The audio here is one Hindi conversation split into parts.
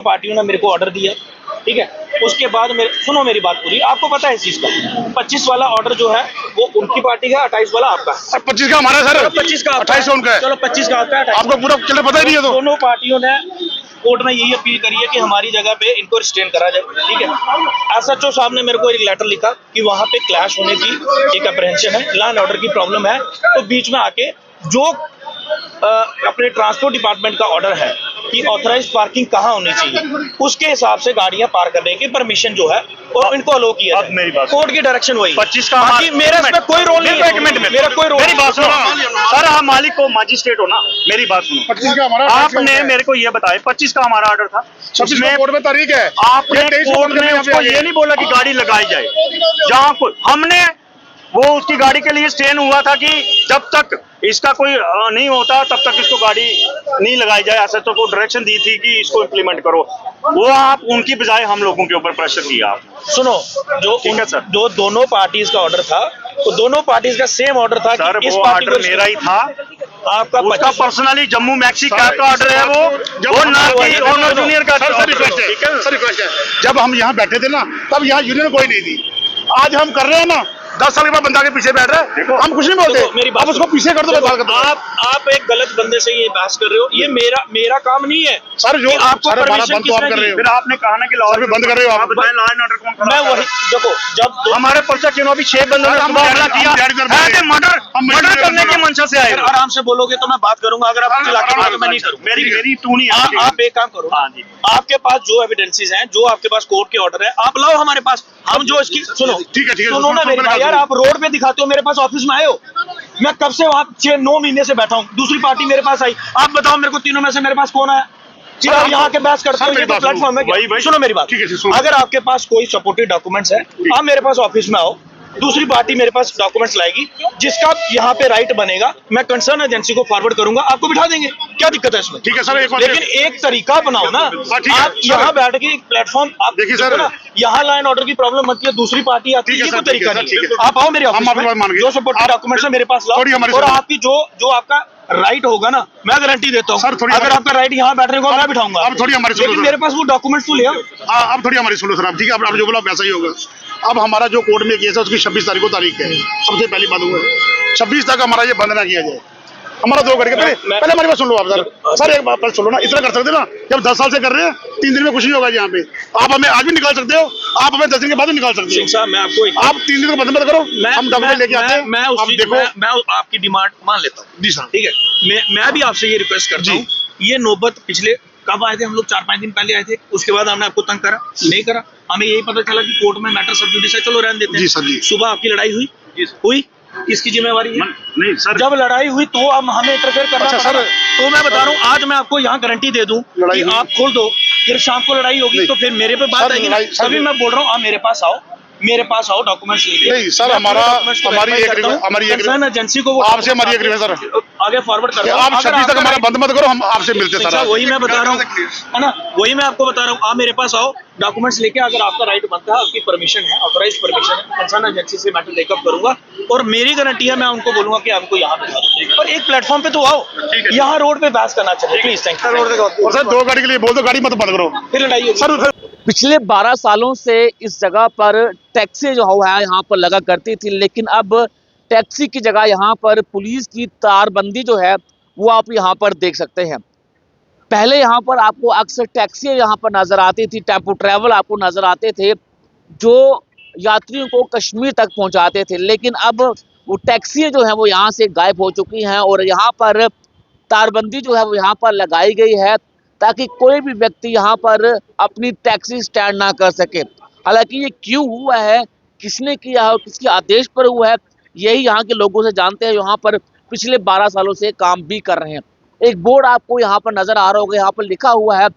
पार्टियों ने मेरे को ऑर्डर दिया, ठीक है। उसके बाद सुनो मेरी बात पूरी, आपको पता है इस चीज का 25 वाला ऑर्डर जो है वो उनकी पार्टी का, 28 वाला आपका है। 25 का हमारा सर, 25 का 28 उनका है। चलो 25 का आपका है, आपको पूरा चलो पता ही नहीं है। तो दोनों पार्टियों ने कोर्ट में यही अपील करी है कि हमारी जगह पे इनको रिस्ट्रेन करा जाए, ठीक है। एसएचओ साहब ने मेरे को एक लेटर लिखा कि वहां पे क्लैश होने की एक अप्रहेंशन है, लॉ एंड ऑर्डर की प्रॉब्लम है, तो बीच में आके जो अपने ट्रांसपोर्ट डिपार्टमेंट का ऑर्डर है कि ऑथराइज्ड पार्किंग कहाँ होनी चाहिए, उसके हिसाब से गाड़ियां पार करने की परमिशन जो है और इनको अलो किया अब मेरी बात कोर्ट की डायरेक्शन वही 25 का मेरा इसमें कोई रोल नहीं है। मेरा कोई रोल, मेरी बात सुनो सर, आप मालिक को मजिस्ट्रेट हो ना, मेरी बात सुनो। 25 का हमारा, आपने मेरे को ये बताया 25 का हमारा ऑर्डर था, 26 में कोर्ट में तारीख है। आपने कोर्ट में उसको ये नहीं बोला कि गाड़ी लगाई जाए, जहाँ को हमने वो उसकी गाड़ी के लिए स्टेन हुआ था कि जब तक इसका कोई नहीं होता तब तक इसको गाड़ी नहीं लगाई जाए। ऐसा तो डायरेक्शन दी थी कि इसको इम्प्लीमेंट करो, वो आप उनकी बजाय हम लोगों के ऊपर प्रेशर किया आप। सुनो, जो दोनों पार्टीज का ऑर्डर था, तो दोनों पार्टीज का सेम ऑर्डर था सर, कि इस वो पार्टी ऑर्डर मेरा ही था, आपका उसका पर्सनली जम्मू मैक्सी कैब का ऑर्डर है वो ना कि ऑनर जूनियर का। सर रिक्वेस्ट है, जब हम यहाँ बैठे थे ना तब यहाँ यूनियन कोई नहीं थी। आज हम कर रहे हैं ना, 10 साल के बाद बंदा के पीछे बैठ रहा है, हम कुछ नहीं बोलते। मेरी बात अब उसको पीछे कर दो। आप एक गलत बंदे से ये बहस कर रहे हो, ये मेरा काम नहीं है सर। जो आपको परमिशन बंद तो आप कर रहे हो, फिर आपने कहा ना कि लॉ बंद कर रहे हो आप। बताएं लॉ एंड ऑर्डर कौन खड़ा मैं वही देखो, जब हमारे पर्चा क्यों अभी 6 बंदों ने हमला किया, मर्डर करने की मंशा से आए। आराम से बोलोगे तो मैं बात करूंगा, अगर आप चिल्लाते हो तो मैं नहीं करूंगा। मेरी टू नहीं है। आप एक काम करो, आपके पास जो एविडेंसेस हैं, जो आपके पास कोर्ट के ऑर्डर है, आप लाओ हमारे पास। हम जो इसकी सुनो, ठीक है सुनो ना मेरी बात यार, आप रोड पे दिखाते हो, मेरे पास ऑफिस में आए हो, मैं कब से वहां 6-9 महीने से बैठा हूँ, दूसरी पार्टी मेरे पास आई, आप बताओ मेरे को तीनों में से मेरे पास कौन आया? यहाँ के बहस करते हो, ये तो प्लेटफॉर्म है। सुनो मेरी बात, अगर आपके पास कोई सपोर्टिव डॉक्यूमेंट्स है, आप मेरे पास ऑफिस में आओ, दूसरी पार्टी मेरे पास डॉक्यूमेंट्स लाएगी, जिसका यहाँ पे राइट बनेगा, मैं कंसर्न एजेंसी को फॉरवर्ड करूंगा, आपको बिठा देंगे। क्या दिक्कत है इसमें? ठीक है सर, लेकिन एक तरीका बनाओ ना, आप यहाँ बैठ के एक प्लेटफॉर्म आप देखिए सर ना, यहाँ लाइन ऑर्डर की प्रॉब्लम बनती है, दूसरी पार्टी आती है, ये कोई तरीका नहीं। आप आओ मेरे ऑफिस में, जो सपोर्टिव डॉक्यूमेंट्स है मेरे पास लाओ, और आपकी जो आपका राइट होगा ना, मैं गारंटी देता हूँ, अगर आपका राइट यहाँ बैठने को मैं बिठाऊंगा। अब थोड़ी हमारी, लेकिन मेरे पास वो डॉक्यूमेंट्स तो ले आओ। अब थोड़ी हमारी सुनो सर, आप ठीक है, आप जो बोला वैसा ही होगा। अब हमारा जो कोर्ट में केस है उसकी 26 तारीख को तारीख है, सबसे पहली बात हुआ है 26 तक हमारा ये बंद ना किया जाए। हमारा 2 घंटे पहले हमारी बात सुन लो आप सर एक बात सुन लो ना, इतना कर सकते ना, जब 10 साल से कर रहे हैं, 3 दिन में कुछ नहीं होगा यहाँ पे। आप हमें आज भी निकाल सकते हो, आप हमें 10 दिन के बाद भी निकाल सकते हो। मैं आपको आप 3 दिन का बंद मत करो, हम डॉक्यूमेंट लेके आते हैं। मैं आपकी डिमांड मान लेता हूँ जी सर, ठीक है। मैं भी आपसे ये रिक्वेस्ट करता हूँ, ये नौबत पिछले कब आए थे हम लोग? 4-5 दिन पहले आए थे, उसके बाद हमने आपको तंग करा नहीं करा, हमें यही पता चला कि कोर्ट में मैटर सब जुडिस है, चलो रहने देते हैं। जी सर जी। सुबह आपकी लड़ाई हुई, किसकी जिम्मेवारी है? नहीं सर, जब लड़ाई हुई तो अब हमें इंटरफेयर करना अच्छा सर। तो मैं बता रहा हूँ, आज मैं आपको यहाँ गारंटी दे दूं कि आप खोल दो, फिर शाम को लड़ाई होगी तो फिर मेरे पे बात आएगी। तभी मैं बोल रहा हूँ, आप मेरे पास आओ डॉक्यूमेंट्स लेके। नहीं सर, हमारी एजेंसी को आपसे हमारी एग्रीमेंट सर आगे फॉरवर्ड कर, आप 26 तक हमारा बंद मत करो, हम आपसे मिलते सर। वही मैं बता रहा हूँ, है ना, वही मैं आपको बता रहा हूँ, आप मेरे पास आओ डॉक्यूमेंट्स लेके, अगर आपका राइट बनता है, आपकी परमिशन है, ऑथराइज परमिशन है, कंसर्न एजेंसी से मैटर टेकअप करूंगा, और मेरी गारंटी है, मैं उनको बोलूंगा कि आपको यहाँ पे पर एक प्लेटफॉर्म पे तो आओ, यहाँ रोड पे बहस करना चाहिए प्लीज। Thank you. और सर 2 गाड़ी के लिए बोल दो, गाड़ी मत बंद करो, फिर लड़ाई होगी सर। पिछले 12 सालों से इस जगह पर टैक्सी जो है यहाँ पर लगा करती थी, लेकिन अब टैक्सी की जगह यहाँ पर पुलिस की तारबंदी जो है वो आप यहाँ पर देख सकते हैं। पहले यहाँ पर आपको अक्सर टैक्सी यहाँ पर नजर आती थी, टेम्पो ट्रैवल आपको नजर आते थे जो यात्रियों को कश्मीर तक पहुँचाते थे, लेकिन अब वो टैक्सी जो है वो यहाँ से गायब हो चुकी हैं और यहाँ पर तारबंदी जो है वो यहाँ पर लगाई गई है ताकि कोई भी व्यक्ति यहाँ पर अपनी टैक्सी स्टैंड ना कर सके। हालांकि ये क्यों हुआ है, किसने किया है और किसके आदेश पर हुआ है, यही यहाँ के लोगों से जानते हैं, यहाँ पर पिछले 12 सालों से काम भी कर रहे हैं। एक बोर्ड आपको यहाँ पर नजर आ रहा होगा, यहाँ पर लिखा हुआ है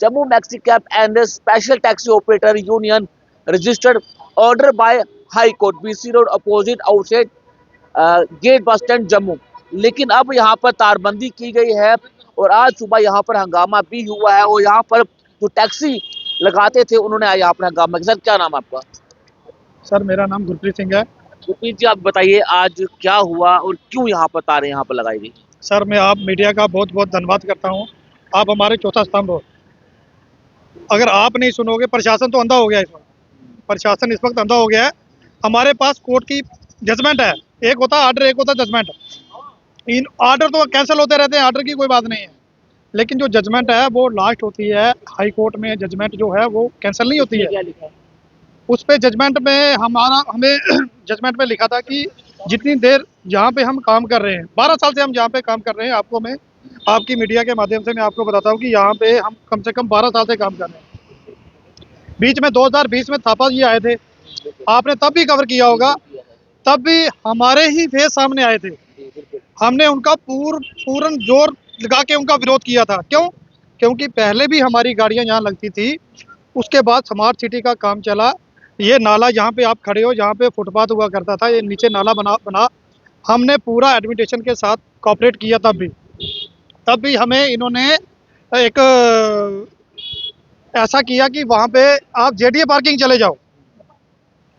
Jammu maxi cab and special taxi operator union registered order by high court, BC road opposite outside gate bus stand Jammu. लेकिन अब यहाँ पर तारबंदी की गई है और आज सुबह यहाँ पर हंगामा भी हुआ है और यहाँ पर जो टैक्सी लगाते थे उन्होंने यहाँ पर हंगामा किया। सर क्या नाम है आपका? सर मेरा नाम गुरप्रीत सिंह है। गुरप्रीत जी, आप बताइए आज क्या हुआ और क्यों यहाँ पर तारें यहाँ पर लगाई गई? सर मैं आप मीडिया का बहुत बहुत धन्यवाद करता हूँ, आप हमारे चौथा स्तंभ हो। अगर आप नहीं सुनोगे, प्रशासन तो अंधा हो गया है इस वक्त, प्रशासन इस वक्त अंधा हो गया है। हमारे पास कोर्ट की जजमेंट है, एक होता है आर्डर, एक होता है जजमेंट। इन आर्डर तो कैंसिल होते रहते हैं, आर्डर की कोई बात नहीं है, लेकिन जो जजमेंट है वो लास्ट होती है हाई कोर्ट में। जजमेंट जो है वो कैंसिल नहीं होती है। उस पे जजमेंट में हमें जजमेंट में लिखा था कि जितनी देर जहाँ पे हम काम कर रहे हैं, 12 साल से हम जहाँ पे काम कर रहे हैं, आपको मैं आपकी मीडिया के माध्यम से मैं आपको बताता हूँ कि यहाँ पे हम कम से कम 12 साल से काम कर रहे हैं। बीच में 2020 में थापा जी आए थे, आपने तब भी कवर किया होगा, तब भी हमारे ही फेस सामने आए थे। हमने उनका पूर्ण जोर लगा के उनका विरोध किया था। क्यों? क्योंकि पहले भी हमारी गाड़ियां यहाँ लगती थी, उसके बाद स्मार्ट सिटी का काम चला। ये नाला जहाँ पे आप खड़े हो, जहाँ पे फुटपाथ हुआ करता था, ये नीचे नाला बना हमने पूरा एडमिनिस्ट्रेशन के साथ कोऑपरेट किया। तब भी हमें इन्होंने एक ऐसा किया कि वहाँ पे आप जेडीए पार्किंग चले जाओ।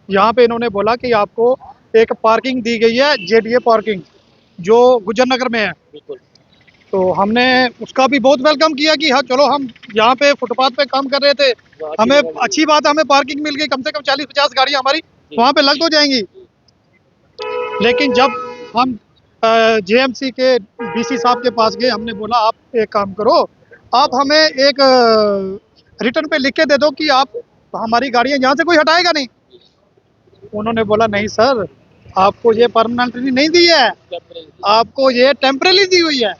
यहाँ पे इन्होंने बोला कि आपको एक पार्किंग दी गई है, जेडीए पार्किंग, जो गुजर नगर में है। तो हमने उसका भी बहुत वेलकम किया कि हाँ चलो, हम यहाँ पे फुटपाथ पे काम कर रहे थे, हमें अच्छी बात है, हमें पार्किंग मिल गई, कम से कम 40-50 गाड़ियाँ हमारी वहाँ पे लग तो जाएंगी। लेकिन जब हम जेएमसी के डीसी साहब के पास गए, हमने बोला आप एक काम करो, आप हमें एक रिटर्न पे लिख के दे दो कि आप हमारी गाड़ियाँ यहाँ से कोई हटाएगा नहीं। उन्होंने बोला नहीं सर, आपको ये परमानेंटली नहीं दी है, आपको ये टेम्परेरी दी हुई है।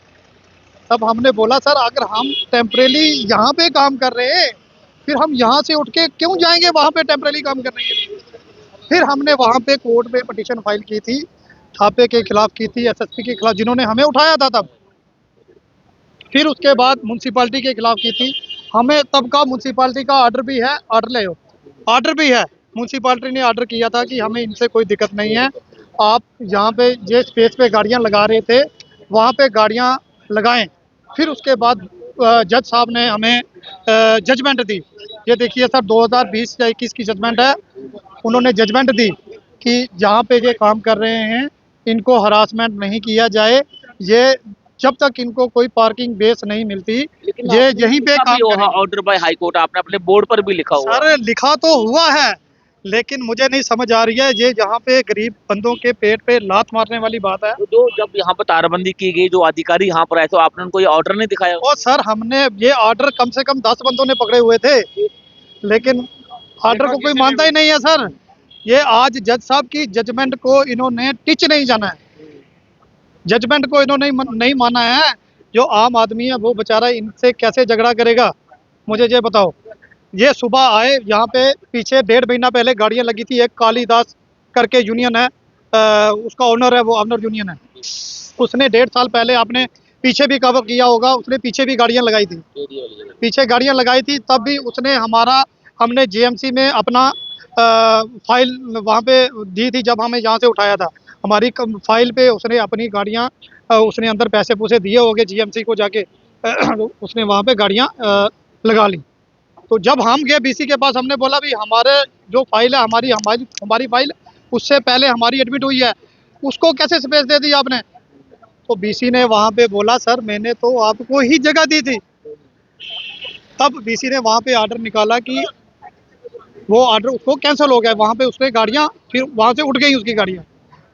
तब हमने बोला सर, अगर हम टेम्परेरी यहाँ पे काम कर रहे हैं, फिर हम यहाँ से उठ के क्यों जाएंगे वहाँ पे टेम्परेरी काम करने के लिए। फिर हमने वहाँ पे कोर्ट में पिटीशन फाइल की थी, थापे के खिलाफ की थी, एसएसपी के खिलाफ जिन्होंने हमें उठाया था तब। फिर उसके बाद म्यूनसिपालिटी के खिलाफ की थी। हमें तब का म्यूनसिपालिटी का ऑर्डर भी है, ऑर्डर भी है। म्यूनसिपालिटी ने ऑर्डर किया था कि हमें इनसे कोई दिक्कत नहीं है, आप यहाँ पे जिस स्पेस पे गाड़ियाँ लगा रहे थे वहाँ पे गाड़ियाँ लगाएं। फिर उसके बाद जज साहब ने हमें जजमेंट दी। ये देखिए सर, 2020 या 21 की जजमेंट है। उन्होंने जजमेंट दी कि जहाँ पे ये काम कर रहे हैं इनको हरासमेंट नहीं किया जाए, ये जब तक इनको कोई पार्किंग बेस नहीं मिलती, ये यहीं पे काम करेंगे। ऑर्डर बाय हाई कोर्ट आपने अपने बोर्ड पर भी लिखा हुआ है। सर लिखा तो हुआ है, लेकिन मुझे नहीं समझ आ रही है, ये जहाँ पे गरीब बंदों के पेट पे लात मारने वाली बात है। जो जब यहाँ पर तारबंदी की गई, जो अधिकारी यहाँ पर आए, तो आपने उनको ये ऑर्डर नहीं दिखाया? और सर हमने ये ऑर्डर कम से कम 10 बंदों ने पकड़े हुए थे, लेकिन ऑर्डर को कोई मानता ही नहीं है सर। ये आज जज साहब की जजमेंट को इन्होंने टिच नहीं जाना है, जजमेंट को इन्होंने नहीं माना है। जो आम आदमी है वो बेचारा इनसे कैसे झगड़ा करेगा, मुझे ये बताओ। ये सुबह आए, यहाँ पे पीछे 1.5 महीना पहले गाड़ियाँ लगी थी, एक कालीदास करके यूनियन है, उसका ओनर है, वो ओनर यूनियन है। उसने 1.5 साल पहले, आपने पीछे भी कवर किया होगा, उसने पीछे भी गाड़ियाँ लगाई थी, पीछे गाड़ियाँ लगाई थी। तब भी उसने हमने जेएमसी में अपना फाइल वहाँ पे दी थी, जब हमें यहाँ से उठाया था। हमारी फाइल पे उसने अपनी गाड़ियाँ, उसने अंदर पैसे पूसे दिए होंगे जीएमसी को जाके, उसने वहाँ पे गाड़ियाँ लगा ली। तो जब हम गए बीसी के पास, हमने बोला भी हमारे जो फाइल है, हमारी फाइल उससे पहले हमारी एडमिट हुई है, उसको कैसे स्पेस दे दी आपने। तो बीसी ने वहाँ पे बोला सर मैंने तो आपको ही जगह दी थी। तब बीसी ने वहाँ पे ऑर्डर निकाला कि वो ऑर्डर उसको कैंसिल हो गया, वहाँ पे उसने गाड़ियाँ फिर वहाँ से उठ गई उसकी गाड़ियाँ।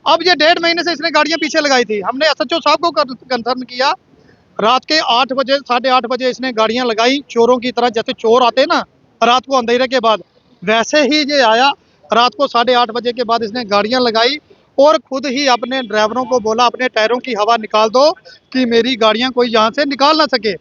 अब ये 1.5 महीने से इसने गाड़ियाँ पीछे लगाई थी। हमने एसएचओ साहब को कंसर्न किया, रात के 8 बजे 8:30 बजे इसने गाड़ियाँ लगाई, चोरों की तरह। जैसे चोर आते ना रात को अंधेरे के बाद, वैसे ही ये आया। रात को 8:30 बजे के बाद इसने गाड़ियाँ लगाई और खुद ही अपने ड्राइवरों को बोला अपने टायरों की हवा निकाल दो कि मेरी गाड़ियाँ कोई यहाँ से निकाल ना सके।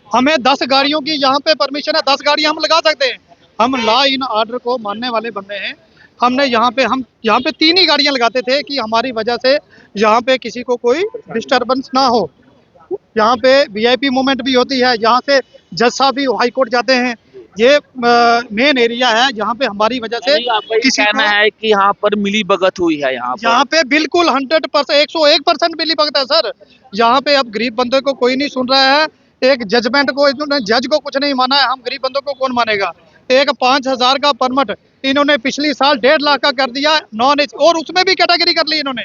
हमें 10 गाड़ियों की यहाँ पे परमिशन है, 10 गाड़ियाँ हम लगा सकते हैं। हम लॉ इन ऑर्डर को मानने वाले बंदे हैं। हमने यहाँ पे 3 ही गाड़ियाँ लगाते थे कि हमारी वजह से यहाँ पे किसी को कोई डिस्टर्बेंस ना हो। यहाँ पे वीआईपी मूवमेंट भी होती है, यहाँ से जज साहब भी हाई कोर्ट जाते हैं। ये मेन एरिया है जहाँ पे हमारी वजह से किसी कहना है कि यहाँ पर मिली भगत हुई है। यहाँ पे बिल्कुल 100% 101% मिली भगत है सर। यहाँ पे अब गरीब बंदे को कोई नहीं सुन रहा है। एक जजमेंट को, जज को कुछ नहीं माना है, हम गरीब बंदों को कौन मानेगा। एक 5,000 का परमिट इन्होंने पिछली साल 1.5 लाख का कर दिया नॉन एसी, और उसमें भी कैटेगरी कर ली इन्होंने,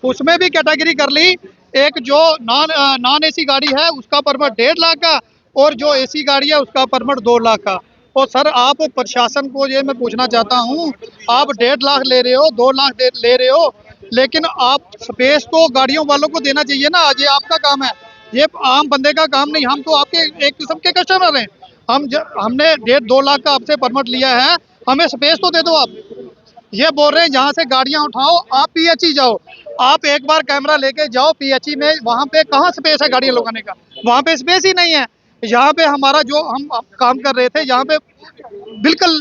उसमें भी कैटेगरी कर ली। एक जो नॉन एसी गाड़ी है उसका परमिट 1.5 लाख का, और जो एसी गाड़ी है उसका परमिट 2 लाख का। और सर आप प्रशासन को ये मैं पूछना चाहता हूँ, आप 1.5 लाख ले रहे हो, 2 लाख ले रहे हो, लेकिन आप स्पेस तो गाड़ियों वालों को देना चाहिए ना। ये आपका काम है, ये आम बंदे का काम नहीं। हम तो आपके एक किस्म के कस्टमर हैं। हमने 1.5-2 लाख का आपसे परमिट लिया है, हमें स्पेस तो दे दो आप। ये बोल रहे हैं यहाँ से गाड़ियां उठाओ, आप पीएचई जाओ। आप एक बार कैमरा लेके जाओ पीएचई में, वहां पे कहाँ स्पेस है गाड़ियां लगाने का? वहां पे स्पेस ही नहीं है। यहाँ पे हमारा जो हम काम कर रहे थे, यहाँ पे बिल्कुल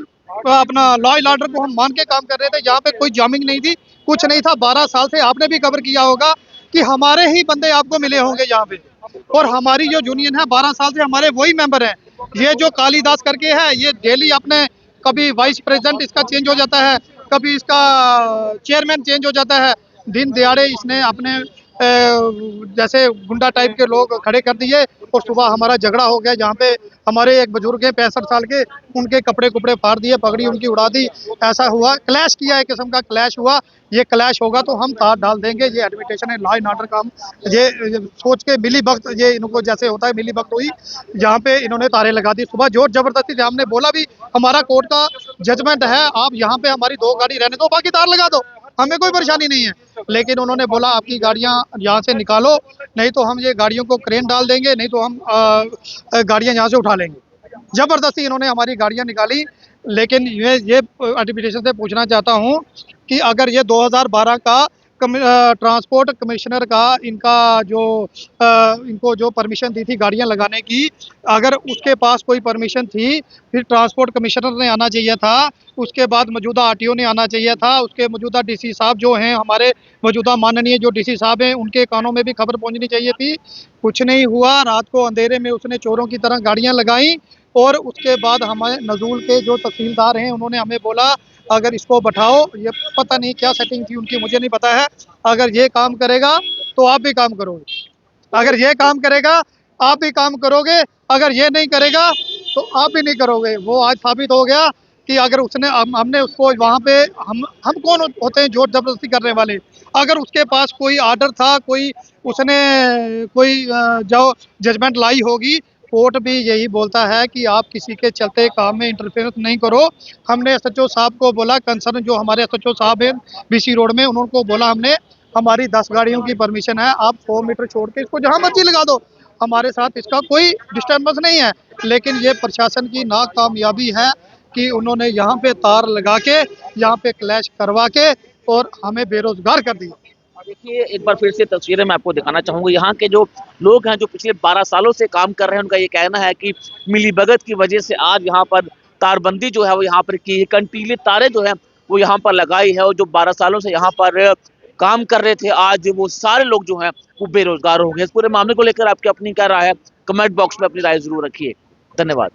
अपना लॉ एंड ऑर्डर को हम मान के काम कर रहे थे। यहाँ पे कोई जामिंग नहीं थी, कुछ नहीं था। 12 साल से आपने भी कवर किया होगा कि हमारे ही बंदे आपको मिले होंगे यहाँ पे। और हमारी जो यूनियन है 12 साल से हमारे वही मेंबर हैं। ये जो कालीदास करके है, ये डेली अपने कभी वाइस प्रेसिडेंट इसका चेंज हो जाता है, कभी इसका चेयरमैन चेंज हो जाता है। दिन दिहाड़े इसने अपने जैसे गुंडा टाइप के लोग खड़े कर दिए और सुबह हमारा झगड़ा हो गया। जहाँ पे हमारे एक बुजुर्ग है 65 साल के, उनके कपड़े कुपड़े फाड़ दिए, पगड़ी उनकी उड़ा दी। ऐसा हुआ, क्लैश किया, एक किस्म का क्लैश हुआ। ये क्लैश होगा तो हम तार डाल देंगे। ये एडमिटेशन है, लॉ एंड ऑर्डर का। ये सोच के मिली भक्त, ये इनको जैसे होता है मिली भक्त हुई, जहाँ पे इन्होंने तारे लगा दी सुबह जोर जबरदस्ती से। हमने बोला भी हमारा कोर्ट का जजमेंट है, आप यहाँ पे हमारी 2 गाड़ी रहने दो, बाकी तार लगा दो, हमें कोई परेशानी नहीं है। लेकिन उन्होंने बोला आपकी गाड़ियां यहाँ से निकालो, नहीं तो हम ये गाड़ियों को क्रेन डाल देंगे, नहीं तो हम गाड़ियां यहाँ से उठा लेंगे। जबरदस्ती इन्होंने हमारी गाड़ियां निकाली। लेकिन ये एडमिनिस्ट्रेशन से पूछना चाहता हूँ कि अगर ये 2012 का ट्रांसपोर्ट कमिश्नर का इनका जो इनको जो परमिशन दी थी गाड़ियां लगाने की, अगर उसके पास कोई परमिशन थी, फिर ट्रांसपोर्ट कमिश्नर ने आना चाहिए था। उसके बाद मौजूदा आरटीओ ने आना चाहिए था। उसके मौजूदा डीसी साहब जो हैं, हमारे मौजूदा माननीय जो डीसी साहब हैं, उनके कानों में भी खबर पहुंचनी चाहिए थी। कुछ नहीं हुआ। रात को अंधेरे में उसने चोरों की तरह गाड़ियां लगाई। और उसके बाद हमारे नजूल के जो तहसीलदार हैं, उन्होंने हमें बोला अगर इसको बैठाओ, ये पता नहीं क्या सेटिंग थी उनकी, मुझे नहीं पता है। अगर ये काम करेगा तो आप भी काम करोगे, अगर ये काम करेगा आप भी काम करोगे, अगर ये नहीं करेगा तो आप भी नहीं करोगे। वो आज साबित हो गया कि अगर उसने हमने उसको वहाँ पे हम कौन होते हैं जोर जबरदस्ती करने वाले। अगर उसके पास कोई आर्डर था, कोई उसने कोई जो जजमेंट लाई होगी, कोर्ट भी यही बोलता है कि आप किसी के चलते काम में इंटरफेरेंस नहीं करो। हमने एसएचओ साहब को बोला, कंसर्न जो हमारे एसएचओ साहब हैं बीसी रोड में, उनको बोला हमने हमारी 10 गाड़ियों की परमिशन है, आप 100 मीटर छोड़ के इसको जहाँ मर्जी लगा दो, हमारे साथ इसका कोई डिस्टर्बेंस नहीं है। लेकिन ये प्रशासन की नाकामयाबी है कि उन्होंने यहाँ पे तार लगा के, यहाँ पे क्लैश करवा के और हमें बेरोजगार कर दिया। देखिए एक बार फिर से तस्वीरें मैं आपको दिखाना चाहूंगा। यहाँ के जो लोग हैं, जो पिछले 12 सालों से काम कर रहे हैं, उनका ये कहना है कि मिलीभगत की वजह से आज यहाँ पर तारबंदी जो है वो यहाँ पर की, कंटीले तारे जो है वो यहाँ पर लगाई है। और जो 12 सालों से यहाँ पर काम कर रहे थे, आज वो सारे लोग जो हैं वो बेरोजगार हो गए। इस पूरे मामले को लेकर आपकी अपनी क्या राय है, कमेंट बॉक्स में अपनी राय जरूर रखिए। धन्यवाद।